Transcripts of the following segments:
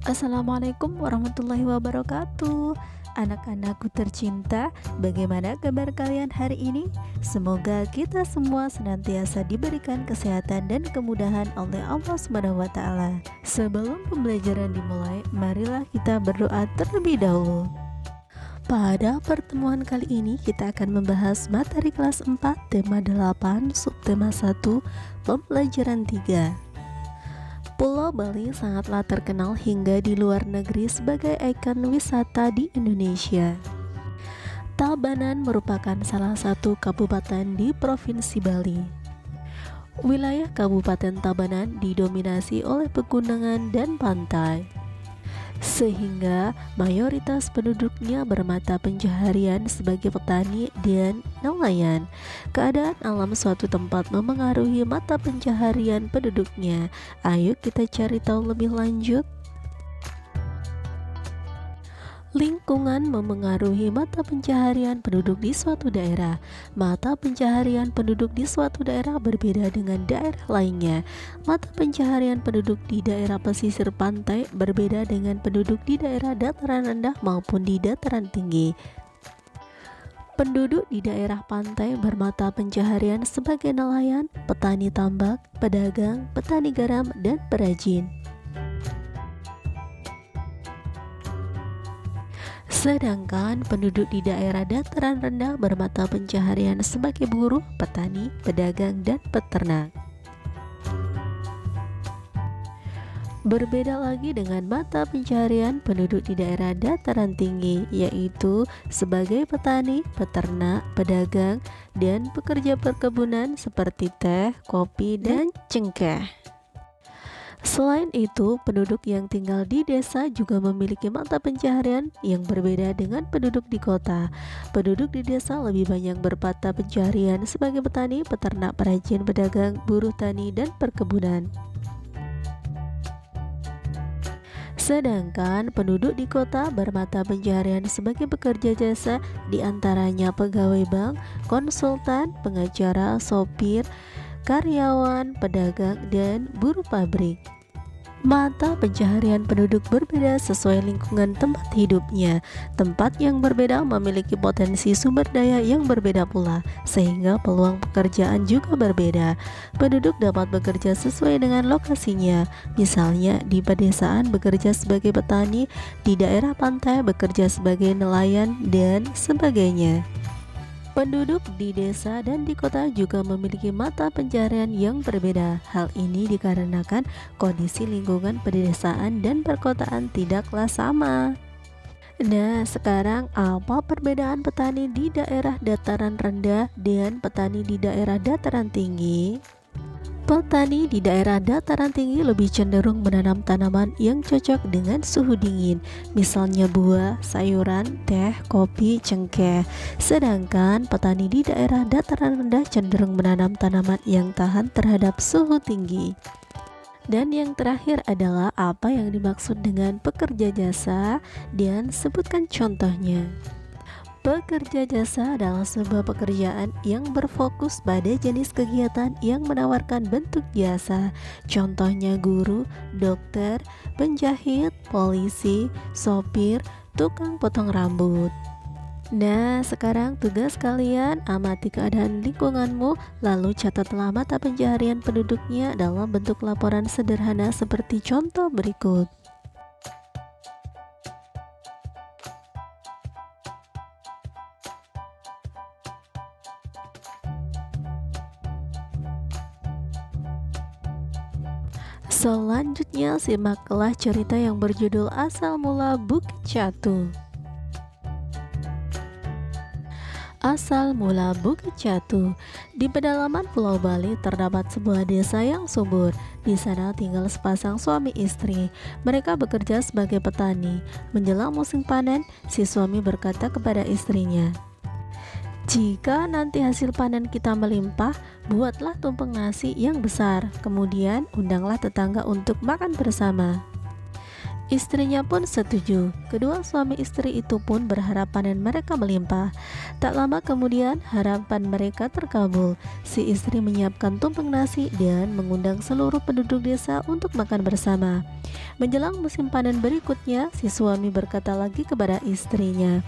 Assalamualaikum warahmatullahi wabarakatuh. Anak-anakku tercinta, bagaimana kabar kalian hari ini? Semoga kita semua senantiasa diberikan kesehatan dan kemudahan oleh Allah Subhanahu wa taala. Sebelum pembelajaran dimulai, marilah kita berdoa terlebih dahulu. Pada pertemuan kali ini kita akan membahas materi kelas 4, tema 8, subtema 1, pembelajaran 3. Pulau Bali sangatlah terkenal hingga di luar negeri sebagai ikon wisata di Indonesia. Tabanan merupakan salah satu kabupaten di Provinsi Bali. Wilayah Kabupaten Tabanan didominasi oleh pegunungan dan pantai, sehingga mayoritas penduduknya bermata pencaharian sebagai petani dan nelayan. Keadaan alam suatu tempat memengaruhi mata pencaharian penduduknya. Ayo kita cari tahu lebih lanjut. Lingkungan memengaruhi mata pencaharian penduduk di suatu daerah. Mata pencaharian penduduk di suatu daerah berbeda dengan daerah lainnya. Mata pencaharian penduduk di daerah pesisir pantai berbeda dengan penduduk di daerah dataran rendah maupun di dataran tinggi. Penduduk di daerah pantai bermata pencaharian sebagai nelayan, petani tambak, pedagang, petani garam, dan perajin. Sedangkan penduduk di daerah dataran rendah bermata pencaharian sebagai buruh, petani, pedagang, dan peternak. Berbeda lagi dengan mata pencaharian penduduk di daerah dataran tinggi, yaitu sebagai petani, peternak, pedagang, dan pekerja perkebunan seperti teh, kopi, dan cengkeh. Selain itu, penduduk yang tinggal di desa juga memiliki mata pencaharian yang berbeda dengan penduduk di kota. Penduduk di desa lebih banyak bermata pencaharian sebagai petani, peternak, perajin, pedagang, buruh tani, dan perkebunan. Sedangkan penduduk di kota bermata pencaharian sebagai pekerja jasa, diantaranya pegawai bank, konsultan, pengacara, sopir, karyawan, pedagang, dan buruh pabrik. Mata pencaharian penduduk berbeda sesuai lingkungan tempat hidupnya. Tempat yang berbeda memiliki potensi sumber daya yang berbeda pula, sehingga peluang pekerjaan juga berbeda. Penduduk dapat bekerja sesuai dengan lokasinya. Misalnya di pedesaan bekerja sebagai petani, di daerah pantai bekerja sebagai nelayan, dan sebagainya. Penduduk di desa dan di kota juga memiliki mata pencaharian yang berbeda. Hal ini dikarenakan kondisi lingkungan pedesaan dan perkotaan tidaklah sama. Nah, sekarang apa perbedaan petani di daerah dataran rendah dan petani di daerah dataran tinggi? Petani di daerah dataran tinggi lebih cenderung menanam tanaman yang cocok dengan suhu dingin, misalnya buah, sayuran, teh, kopi, cengkeh. Sedangkan petani di daerah dataran rendah cenderung menanam tanaman yang tahan terhadap suhu tinggi. Dan yang terakhir adalah apa yang dimaksud dengan pekerja jasa, dan sebutkan contohnya. Pekerja jasa adalah sebuah pekerjaan yang berfokus pada jenis kegiatan yang menawarkan bentuk jasa. Contohnya guru, dokter, penjahit, polisi, sopir, tukang potong rambut. Nah, sekarang tugas kalian amati keadaan lingkunganmu, lalu catatlah mata pencaharian penduduknya dalam bentuk laporan sederhana seperti contoh berikut. Selanjutnya simaklah cerita yang berjudul Asal Mula Bukit Catu. Asal mula Bukit Catu. Di pedalaman Pulau Bali terdapat sebuah desa yang subur. Di sana tinggal sepasang suami istri. Mereka bekerja sebagai petani. Menjelang musim panen, si suami berkata kepada istrinya, "Jika nanti hasil panen kita melimpah, buatlah tumpeng nasi yang besar. Kemudian undanglah tetangga untuk makan bersama." Istrinya pun setuju. Kedua suami istri itu pun berharap panen mereka melimpah. Tak lama kemudian harapan mereka terkabul. Si istri menyiapkan tumpeng nasi dan mengundang seluruh penduduk desa untuk makan bersama. Menjelang musim panen berikutnya, si suami berkata lagi kepada istrinya,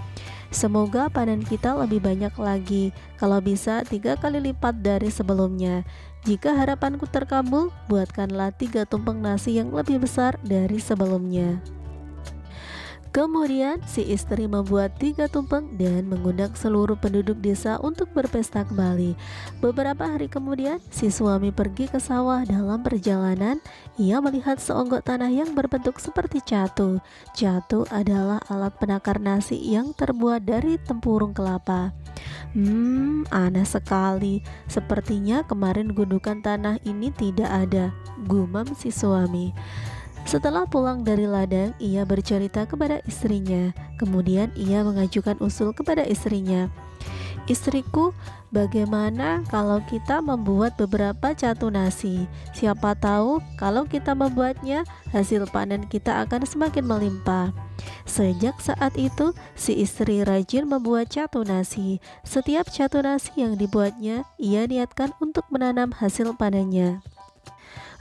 "Semoga panen kita lebih banyak lagi, kalau bisa 3 kali lipat dari sebelumnya. Jika harapanku terkabul, buatkanlah 3 tumpeng nasi yang lebih besar dari sebelumnya." Kemudian si istri membuat 3 tumpeng dan mengundang seluruh penduduk desa untuk berpesta kembali. Beberapa hari kemudian si suami pergi ke sawah. Dalam perjalanan ia melihat seonggok tanah yang berbentuk seperti catu. Catu adalah alat penakar nasi yang terbuat dari tempurung kelapa. Aneh sekali. Sepertinya kemarin gundukan tanah ini tidak ada, gumam si suami. Setelah pulang dari ladang, ia bercerita kepada istrinya. Kemudian ia mengajukan usul kepada istrinya. "Istriku, bagaimana kalau kita membuat beberapa catu nasi? Siapa tahu kalau kita membuatnya, hasil panen kita akan semakin melimpah." Sejak saat itu, si istri rajin membuat catu nasi. Setiap catu nasi yang dibuatnya, ia niatkan untuk menanam hasil panennya.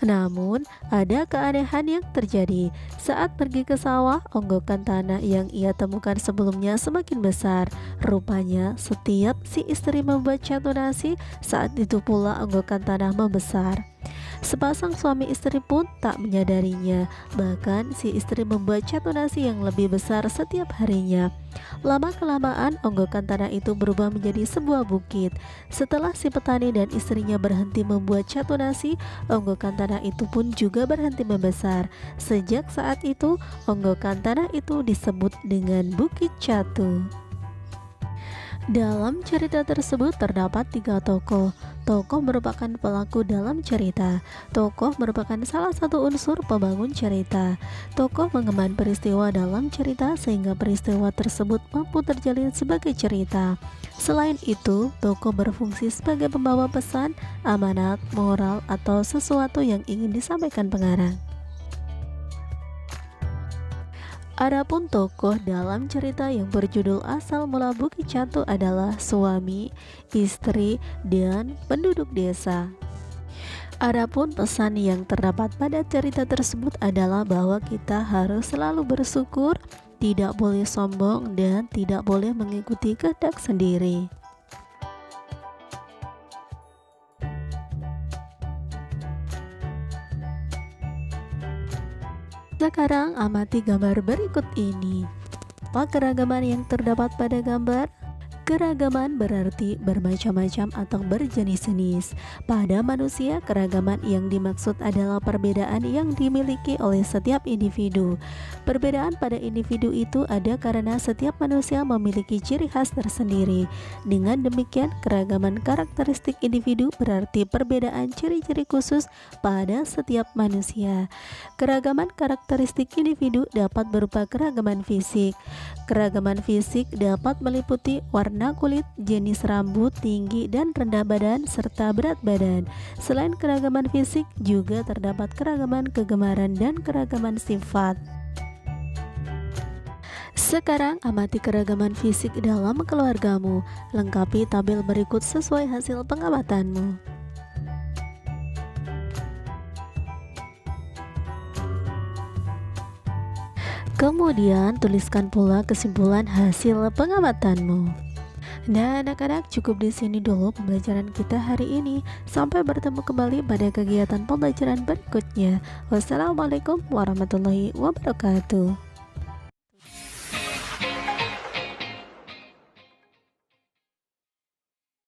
Namun, ada keanehan yang terjadi. Saat pergi ke sawah, onggokan tanah yang ia temukan sebelumnya semakin besar. Rupanya, setiap si istri membuat catu nasi, saat itu pula onggokan tanah membesar. Sepasang suami istri pun tak menyadarinya. Bahkan si istri membuat catu nasi yang lebih besar setiap harinya. Lama-kelamaan onggokan tanah itu berubah menjadi sebuah bukit. Setelah si petani dan istrinya berhenti membuat catu nasi, onggokan tanah itu pun juga berhenti membesar. Sejak saat itu, onggokan tanah itu disebut dengan Bukit Catu. Dalam cerita tersebut terdapat 3 tokoh. Tokoh merupakan pelaku dalam cerita. Tokoh merupakan salah satu unsur pembangun cerita. Tokoh mengemban peristiwa dalam cerita sehingga peristiwa tersebut mampu terjalin sebagai cerita. Selain itu, tokoh berfungsi sebagai pembawa pesan, amanat, moral, atau sesuatu yang ingin disampaikan pengarang. Adapun tokoh dalam cerita yang berjudul Asal Mula Bukit Catu adalah suami, istri, dan penduduk desa. Adapun pesan yang terdapat pada cerita tersebut adalah bahwa kita harus selalu bersyukur, tidak boleh sombong, dan tidak boleh mengikuti kehendak sendiri. Sekarang amati gambar berikut ini. Apa keragaman yang terdapat pada gambar? Keragaman berarti bermacam-macam atau berjenis-jenis. Pada manusia, keragaman yang dimaksud adalah perbedaan yang dimiliki oleh setiap individu. Perbedaan pada individu itu ada karena setiap manusia memiliki ciri khas tersendiri. Dengan demikian, keragaman karakteristik individu berarti perbedaan ciri-ciri khusus pada setiap manusia. Keragaman karakteristik individu dapat berupa keragaman fisik. Keragaman fisik dapat meliputi warna kulit, jenis rambut, tinggi dan rendah badan, serta berat badan. Selain keragaman fisik, juga terdapat keragaman kegemaran dan keragaman sifat. Sekarang amati keragaman fisik dalam keluargamu. Lengkapi tabel berikut sesuai hasil pengamatanmu. Kemudian tuliskan pula kesimpulan hasil pengamatanmu. Nah, anak-anak, cukup di sini dulu pembelajaran kita hari ini. Sampai bertemu kembali pada kegiatan pembelajaran berikutnya. Wassalamualaikum warahmatullahi wabarakatuh.